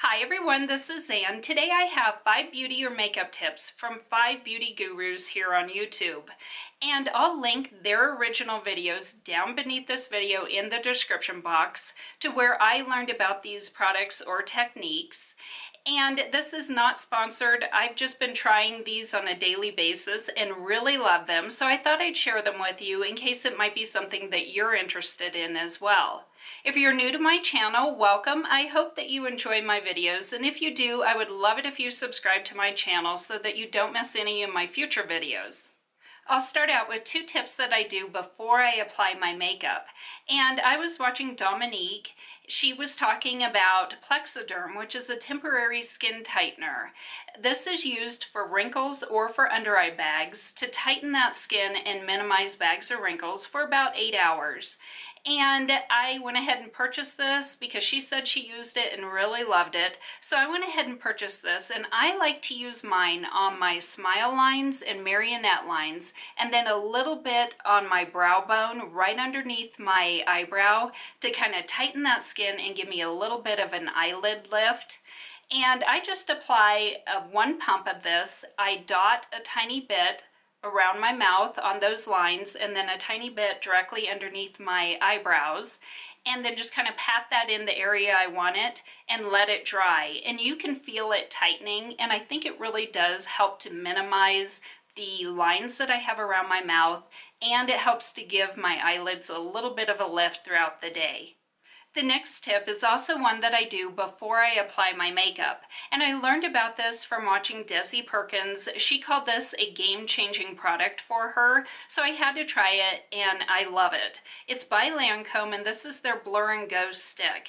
Hi everyone, this is Ann. Today I have 5 beauty or makeup tips from 5 beauty gurus here on YouTube. And I'll link their original videos down beneath this video in the description box to where I learned about these products or techniques. And this is not sponsored. I've just been trying these on a daily basis and really love them. So I thought I'd share them with you in case it might be something that you're interested in as well. If you're new to my channel, welcome. I hope that you enjoy my videos, and if you do, I would love it if you subscribe to my channel so that you don't miss any of my future videos. I'll start out with 2 tips that I do before I apply my makeup. And I was watching Dominique. She was talking about Plexaderm, which is a temporary skin tightener. This is used for wrinkles or for under eye bags to tighten that skin and minimize bags or wrinkles for about 8 hours. And I went ahead and purchased this because she said she used it and really loved it. So I went ahead and purchased this, and I like to use mine on my smile lines and marionette lines, and then a little bit on my brow bone right underneath my eyebrow to kind of tighten that skin and give me a little bit of an eyelid lift. And I just apply 1 pump of this. I dot a tiny bit around my mouth on those lines, and then a tiny bit directly underneath my eyebrows, and then just kind of pat that in the area I want it and let it dry. And you can feel it tightening, and I think it really does help to minimize the lines that I have around my mouth, and it helps to give my eyelids a little bit of a lift throughout the day. The next tip is also one that I do before I apply my makeup, and I learned about this from watching Desi Perkins. She called this a game-changing product for her, so I had to try it, and I love it. It's by Lancome, and this is their Blur and Go stick.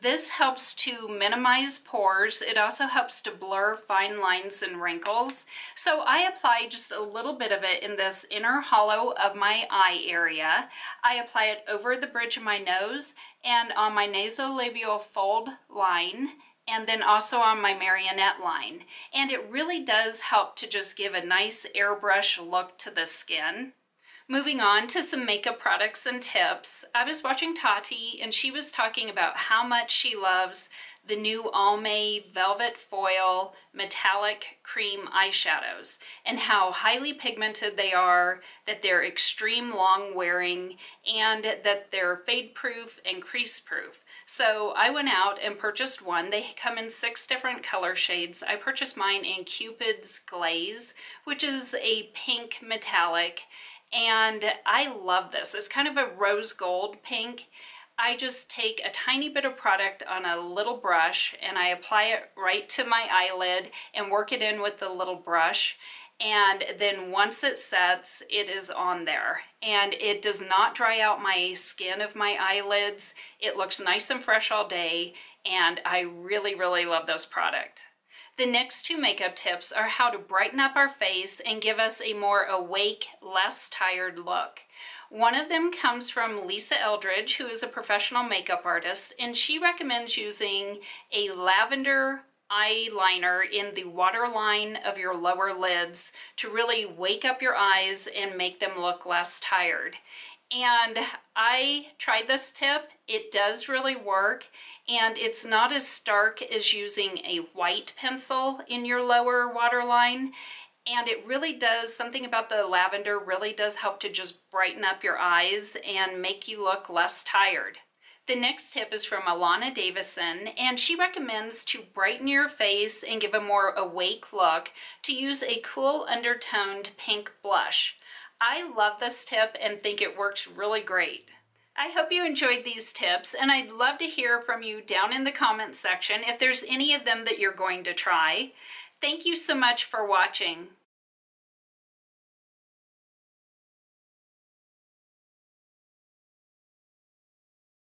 This helps to minimize pores. It also helps to blur fine lines and wrinkles. So I apply just a little bit of it in this inner hollow of my eye area. I apply it over the bridge of my nose and on my nasolabial fold line, and then also on my marionette line. And it really does help to just give a nice airbrush look to the skin. Moving on to some makeup products and tips. I was watching Tati, and she was talking about how much she loves the new Almay Velvet Foil Metallic Cream eyeshadows, and how highly pigmented they are, that they're extreme long wearing, and that they're fade proof and crease proof. So I went out and purchased one. They come in 6 different color shades. I purchased mine in Cupid's Glaze, which is a pink metallic, and I love this. It's kind of a rose gold pink. I just take a tiny bit of product on a little brush, and I apply it right to my eyelid and work it in with the little brush. And then once it sets, it is on there. And it does not dry out my skin of my eyelids. It looks nice and fresh all day, and I really, really love this product. The next 2 makeup tips are how to brighten up our face and give us a more awake, less tired look. One of them comes from Lisa Eldridge, who is a professional makeup artist, and she recommends using a lavender eyeliner in the waterline of your lower lids to really wake up your eyes and make them look less tired. And I tried this tip. It does really work, and it's not as stark as using a white pencil in your lower waterline. And it really does, something about the lavender really does help to just brighten up your eyes and make you look less tired. The next tip is from Allana Davison, and she recommends to brighten your face and give a more awake look to use a cool undertoned pink blush. I love this tip and think it works really great. I hope you enjoyed these tips, and I'd love to hear from you down in the comments section if there's any of them that you're going to try. Thank you so much for watching.